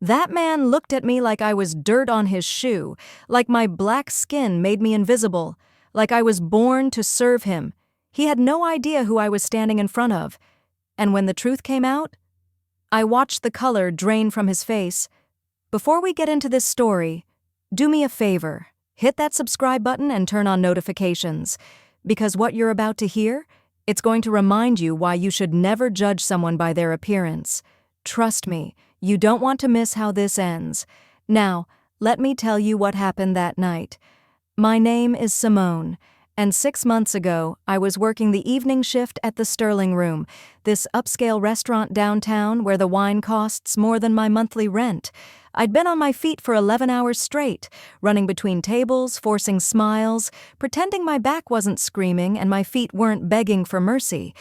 That man looked at me like I was dirt on his shoe, like my black skin made me invisible, like I was born to serve him. He had no idea who I was standing in front of. And when the truth came out, I watched the color drain from his face. Before we get into this story, do me a favor. Hit that subscribe button and turn on notifications. Because what you're about to hear, it's going to remind you why you should never judge someone by their appearance. Trust me, you don't want to miss how this ends. Now, let me tell you what happened that night. My name is Simone, and 6 months ago, I was working the evening shift at the Sterling Room, this upscale restaurant downtown where the wine costs more than my monthly rent. I'd been on my feet for 11 hours straight, running between tables, forcing smiles, pretending my back wasn't screaming and my feet weren't begging for mercy.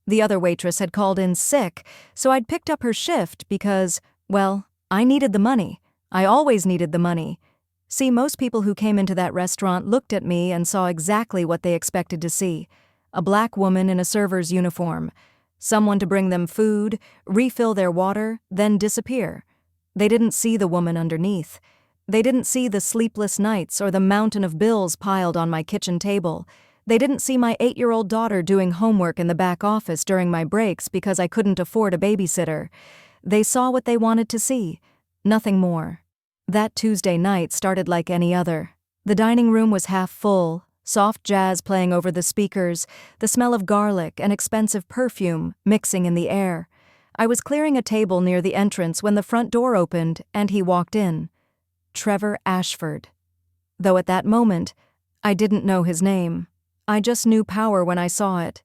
The other waitress had called in sick, so I'd picked up her shift because, well, I needed the money. I always needed the money. See, most people who came into that restaurant looked at me and saw exactly what they expected to see. A black woman in a server's uniform. Someone to bring them food, refill their water, then disappear. They didn't see the woman underneath. They didn't see the sleepless nights or the mountain of bills piled on my kitchen table. They didn't see my 8-year-old daughter doing homework in the back office during my breaks because I couldn't afford a babysitter. They saw what they wanted to see. Nothing more. That Tuesday night started like any other. The dining room was half full, soft jazz playing over the speakers, the smell of garlic and expensive perfume mixing in the air. I was clearing a table near the entrance when the front door opened and he walked in. Trevor Ashford. Though at that moment, I didn't know his name. I just knew power when I saw it.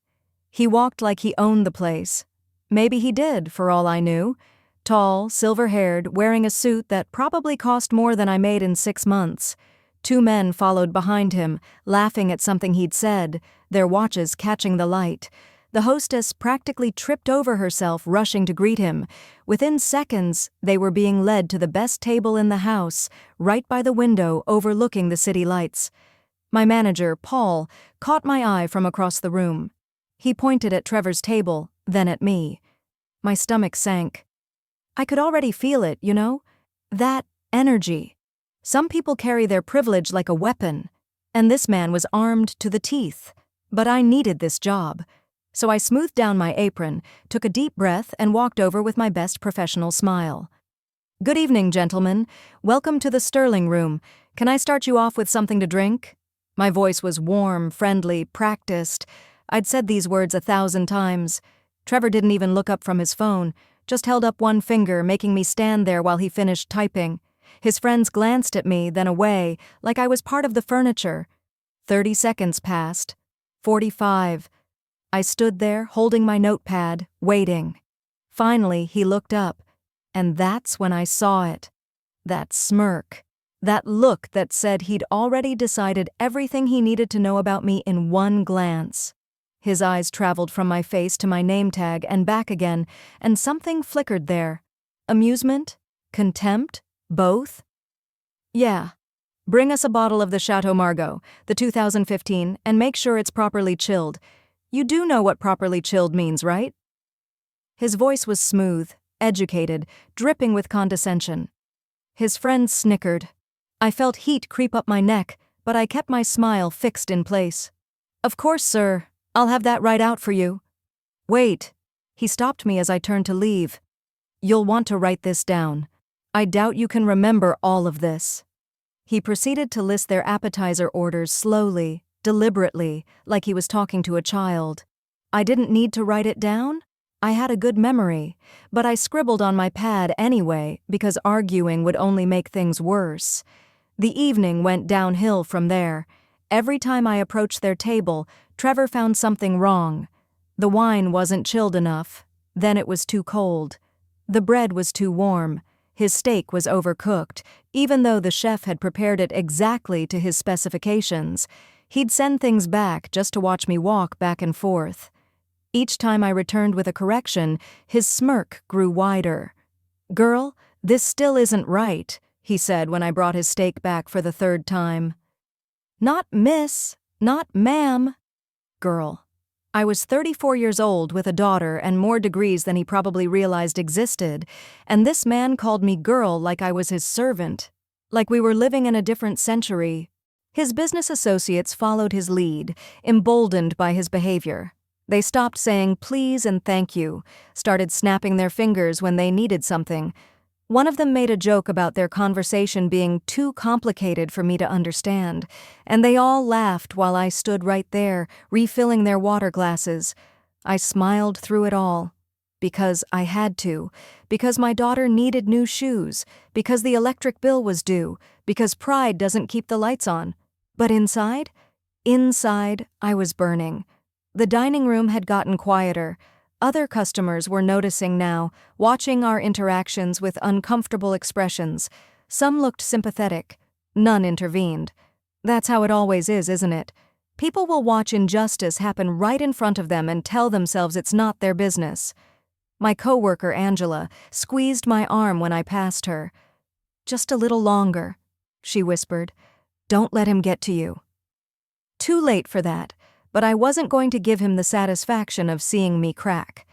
He walked like he owned the place. Maybe he did, for all I knew. Tall, silver-haired, wearing a suit that probably cost more than I made in 6 months. 2 men followed behind him, laughing at something he'd said, their watches catching the light. The hostess practically tripped over herself rushing to greet him. Within seconds, they were being led to the best table in the house, right by the window overlooking the city lights. My manager, Paul, caught my eye from across the room. He pointed at Trevor's table, then at me. My stomach sank. I could already feel it, you know? That energy. Some people carry their privilege like a weapon, and this man was armed to the teeth. But I needed this job. So I smoothed down my apron, took a deep breath, and walked over with my best professional smile. "Good evening, gentlemen. Welcome to the Sterling Room. Can I start you off with something to drink?" My voice was warm, friendly, practiced. I'd said these words 1,000 times. Trevor didn't even look up from his phone, just held up one finger, making me stand there while he finished typing. His friends glanced at me, then away, like I was part of the furniture. 30 seconds passed. 45. I stood there, holding my notepad, waiting. Finally, he looked up, and that's when I saw it. That smirk. That look that said he'd already decided everything he needed to know about me in one glance. His eyes traveled from my face to my name tag and back again, and something flickered there. Amusement? Contempt? Both? "Yeah. Bring us a bottle of the Chateau Margaux, the 2015, and make sure it's properly chilled. You do know what properly chilled means, right?" His voice was smooth, educated, dripping with condescension. His friends snickered. I felt heat creep up my neck, but I kept my smile fixed in place. "Of course, sir. I'll have that right out for you." "Wait." He stopped me as I turned to leave. "You'll want to write this down. I doubt you can remember all of this." He proceeded to list their appetizer orders slowly, deliberately, like he was talking to a child. I didn't need to write it down. I had a good memory, but I scribbled on my pad anyway because arguing would only make things worse. The evening went downhill from there. Every time I approached their table, Trevor found something wrong. The wine wasn't chilled enough. Then it was too cold. The bread was too warm. His steak was overcooked, even though the chef had prepared it exactly to his specifications. He'd send things back just to watch me walk back and forth. Each time I returned with a correction, his smirk grew wider. "Girl, this still isn't right," he said when I brought his steak back for the 3rd time. "Not miss, not ma'am." "Girl." I was 34 years old with a daughter and more degrees than he probably realized existed, and this man called me girl like I was his servant, like we were living in a different century. His business associates followed his lead, emboldened by his behavior. They stopped saying please and thank you, started snapping their fingers when they needed something. One of them made a joke about their conversation being too complicated for me to understand, and they all laughed while I stood right there, refilling their water glasses. I smiled through it all. Because I had to. Because my daughter needed new shoes. Because the electric bill was due. Because pride doesn't keep the lights on. But inside? Inside, I was burning. The dining room had gotten quieter. Other customers were noticing now, watching our interactions with uncomfortable expressions. Some looked sympathetic. None intervened. That's how it always is, isn't it? People will watch injustice happen right in front of them and tell themselves it's not their business. My coworker, Angela, squeezed my arm when I passed her. "Just a little longer," she whispered. "Don't let him get to you." Too late for that. But I wasn't going to give him the satisfaction of seeing me crack.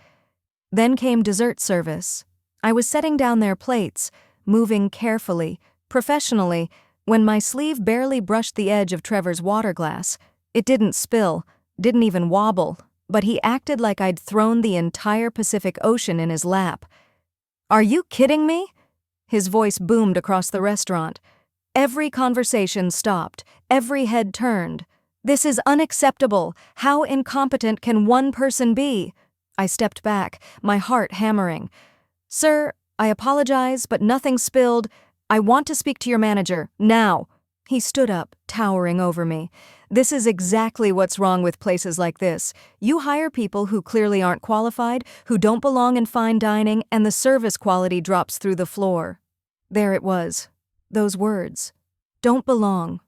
Then came dessert service. I was setting down their plates, moving carefully, professionally, when my sleeve barely brushed the edge of Trevor's water glass. It didn't spill, didn't even wobble, but he acted like I'd thrown the entire Pacific Ocean in his lap. "Are you kidding me?" His voice boomed across the restaurant. Every conversation stopped, every head turned. "This is unacceptable. How incompetent can one person be?" I stepped back, my heart hammering. "Sir, I apologize, but nothing spilled. I want to speak to your manager, now." He stood up, towering over me. "This is exactly what's wrong with places like this. You hire people who clearly aren't qualified, who don't belong in fine dining, and the service quality drops through the floor." There it was. Those words. Don't belong.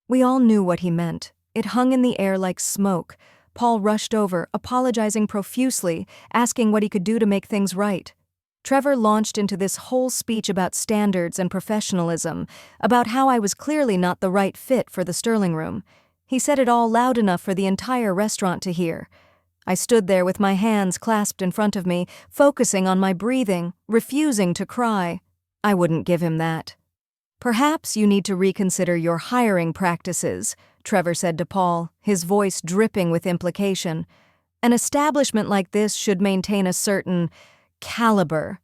We all knew what he meant. It hung in the air like smoke. Paul rushed over, apologizing profusely, asking what he could do to make things right. Trevor launched into this whole speech about standards and professionalism, about how I was clearly not the right fit for the Sterling Room. He said it all loud enough for the entire restaurant to hear. I stood there with my hands clasped in front of me, focusing on my breathing, refusing to cry. I wouldn't give him that. "Perhaps you need to reconsider your hiring practices," Trevor said to Paul, his voice dripping with implication. "An establishment like this should maintain a certain caliber."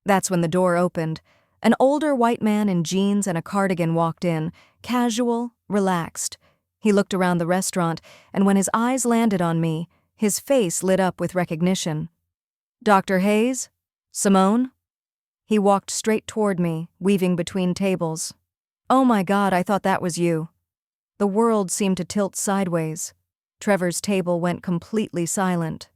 That's when the door opened. An older white man in jeans and a cardigan walked in, casual, relaxed. He looked around the restaurant, and when his eyes landed on me, his face lit up with recognition. "Dr. Hayes? Simone?" He walked straight toward me, weaving between tables. "Oh my God, I thought that was you." The world seemed to tilt sideways. Trevor's table went completely silent.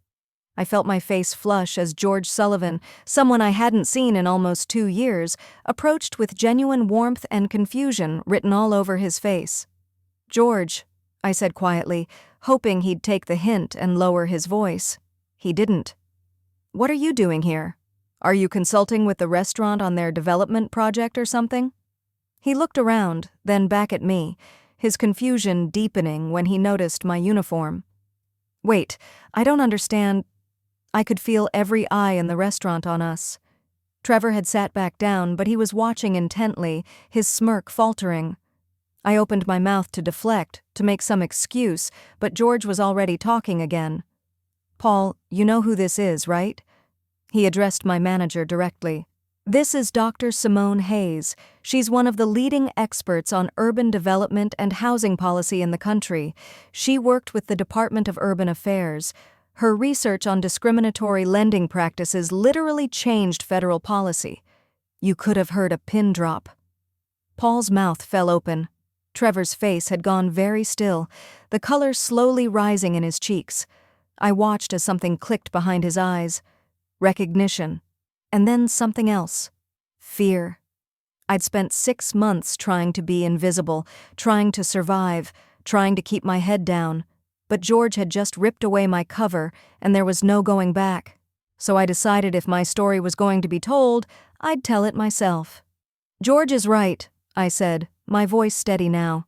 I felt my face flush as George Sullivan, someone I hadn't seen in almost 2 years, approached with genuine warmth and confusion written all over his face. "George," I said quietly, hoping he'd take the hint and lower his voice. He didn't. "What are you doing here? Are you consulting with the restaurant on their development project or something?" He looked around, then back at me, his confusion deepening when he noticed my uniform. "Wait, I don't understand." I could feel every eye in the restaurant on us. Trevor had sat back down, but he was watching intently, his smirk faltering. I opened my mouth to deflect, to make some excuse, but George was already talking again. "Paul, you know who this is, right?" He addressed my manager directly. "This is Dr. Simone Hayes. She's one of the leading experts on urban development and housing policy in the country. She worked with the Department of Urban Affairs. Her research on discriminatory lending practices literally changed federal policy." You could have heard a pin drop. Paul's mouth fell open. Trevor's face had gone very still, the color slowly rising in his cheeks. I watched as something clicked behind his eyes. Recognition. And then something else. Fear. I'd spent 6 months trying to be invisible, trying to survive, trying to keep my head down. But George had just ripped away my cover, and there was no going back. So I decided if my story was going to be told, I'd tell it myself. "George is right," I said, my voice steady now.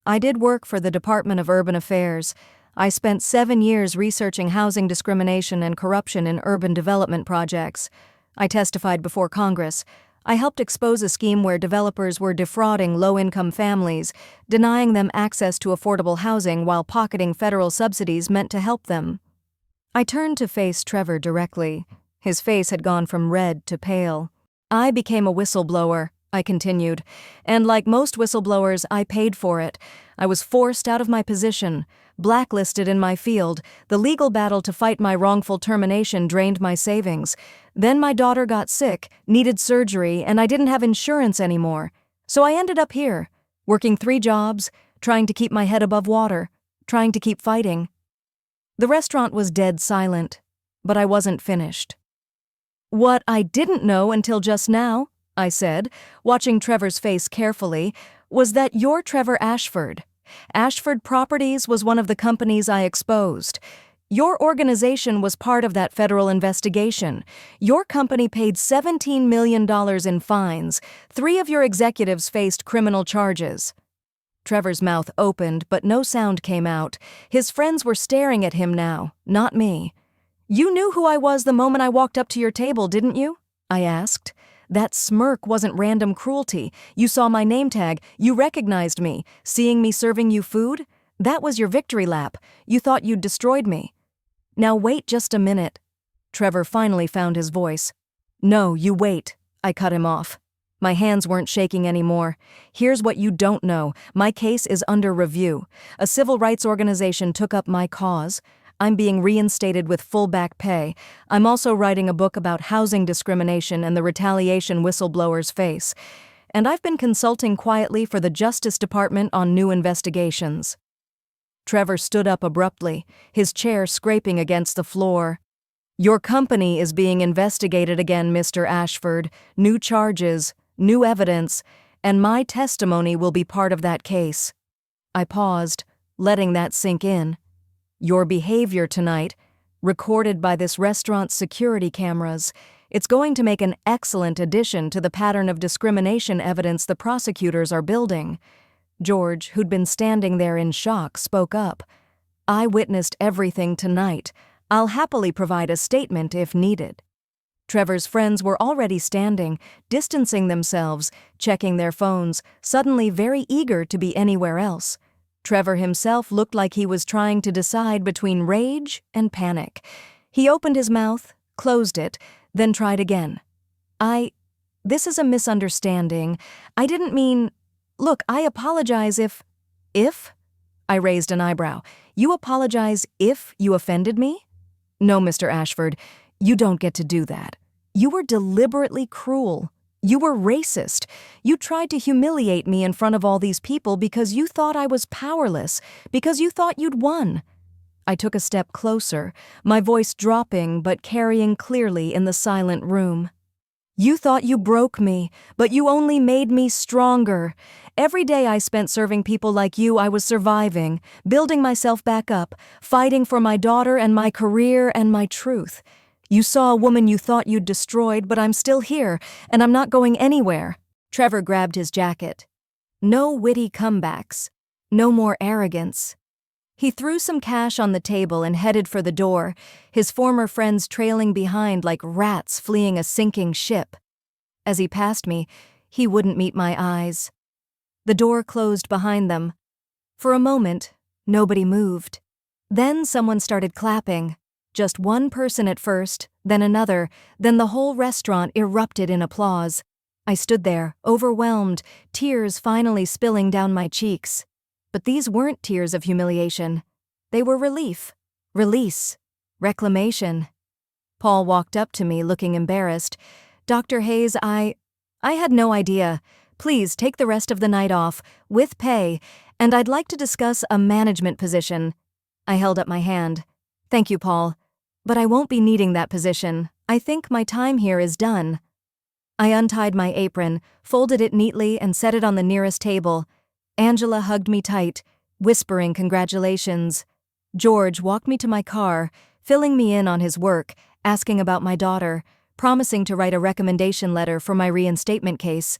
"I did work for the Department of Urban Affairs. I spent 7 years researching housing discrimination and corruption in urban development projects. I testified before Congress. I helped expose a scheme where developers were defrauding low-income families, denying them access to affordable housing while pocketing federal subsidies meant to help them. I turned to face Trevor directly. His face had gone from red to pale. I became a whistleblower, I continued, and like most whistleblowers, I paid for it. I was forced out of my position, blacklisted in my field. The legal battle to fight my wrongful termination drained my savings. Then my daughter got sick, needed surgery, and I didn't have insurance anymore. So I ended up here, working 3 jobs, trying to keep my head above water, trying to keep fighting. The restaurant was dead silent, but I wasn't finished. "What I didn't know until just now," I said, watching Trevor's face carefully, "was that you're Trevor Ashford. Ashford Properties was one of the companies I exposed. Your organization was part of that federal investigation. Your company paid $17 million in fines. 3 of your executives faced criminal charges." Trevor's mouth opened, but no sound came out. His friends were staring at him now, not me. "You knew who I was the moment I walked up to your table, didn't you?" I asked. "That smirk wasn't random cruelty. You saw my name tag. You recognized me. Seeing me serving you food? That was your victory lap. You thought you'd destroyed me." "Now wait just a minute." Trevor finally found his voice. "No, you wait." I cut him off. My hands weren't shaking anymore. "Here's what you don't know. My case is under review. A civil rights organization took up my cause. I'm being reinstated with full back pay. I'm also writing a book about housing discrimination and the retaliation whistleblowers face. And I've been consulting quietly for the Justice Department on new investigations." Trevor stood up abruptly, his chair scraping against the floor. "Your company is being investigated again, Mr. Ashford. New charges, new evidence, and my testimony will be part of that case." I paused, letting that sink in. "Your behavior tonight, recorded by this restaurant's security cameras, it's going to make an excellent addition to the pattern of discrimination evidence the prosecutors are building." George, who'd been standing there in shock, spoke up. "I witnessed everything tonight. I'll happily provide a statement if needed." Trevor's friends were already standing, distancing themselves, checking their phones, suddenly very eager to be anywhere else. Trevor himself looked like he was trying to decide between rage and panic. He opened his mouth, closed it, then tried again. This is a misunderstanding. I didn't mean... Look, I apologize if... If? I raised an eyebrow. You apologize if you offended me? No, Mr. Ashford, you don't get to do that. You were deliberately cruel. You were racist. You tried to humiliate me in front of all these people because you thought I was powerless, because you thought you'd won. I took a step closer, my voice dropping but carrying clearly in the silent room. You thought you broke me, but you only made me stronger. Every day I spent serving people like you, I was surviving, building myself back up, fighting for my daughter and my career and my truth. You saw a woman you thought you'd destroyed, but I'm still here, and I'm not going anywhere." Trevor grabbed his jacket. No witty comebacks. No more arrogance. He threw some cash on the table and headed for the door, his former friends trailing behind like rats fleeing a sinking ship. As he passed me, he wouldn't meet my eyes. The door closed behind them. For a moment, nobody moved. Then someone started clapping. Just one person at first, then another, then the whole restaurant erupted in applause. I stood there, overwhelmed, tears finally spilling down my cheeks. But these weren't tears of humiliation. They were relief, release, reclamation. Paul walked up to me, looking embarrassed. "Dr. Hayes, I had no idea. Please take the rest of the night off, with pay, and I'd like to discuss a management position." I held up my hand. "Thank you, Paul. But I won't be needing that position. I think my time here is done." I untied my apron, folded it neatly, and set it on the nearest table. Angela hugged me tight, whispering congratulations. George walked me to my car, filling me in on his work, asking about my daughter, promising to write a recommendation letter for my reinstatement case.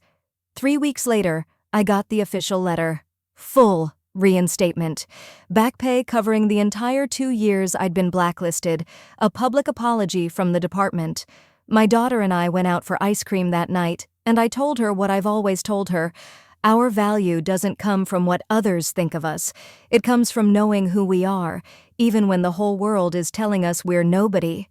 3 weeks later, I got the official letter. Full Reinstatement. Back pay covering the entire 2 years I'd been blacklisted. A public apology from the department. My daughter and I went out for ice cream that night, and I told her what I've always told her. Our value doesn't come from what others think of us. It comes from knowing who we are, even when the whole world is telling us we're nobody.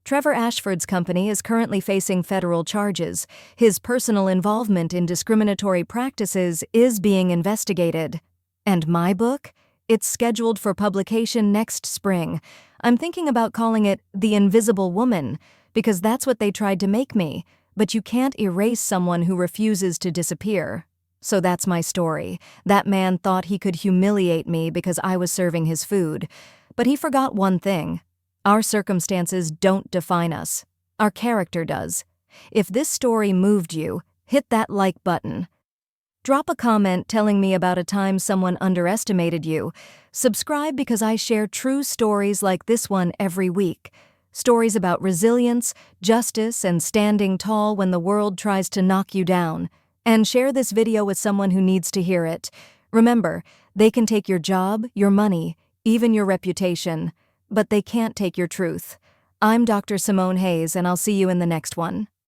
Trevor Ashford's company is currently facing federal charges. His personal involvement in discriminatory practices is being investigated. And my book? It's scheduled for publication next spring. I'm thinking about calling it The Invisible Woman, because that's what they tried to make me. But you can't erase someone who refuses to disappear. So that's my story. That man thought he could humiliate me because I was serving his food. But he forgot one thing. Our circumstances don't define us. Our character does. If this story moved you, hit that like button. Drop a comment telling me about a time someone underestimated you. Subscribe because I share true stories like this one every week. Stories about resilience, justice, and standing tall when the world tries to knock you down. And share this video with someone who needs to hear it. Remember, they can take your job, your money, even your reputation, but they can't take your truth. I'm Dr. Simone Hayes, and I'll see you in the next one.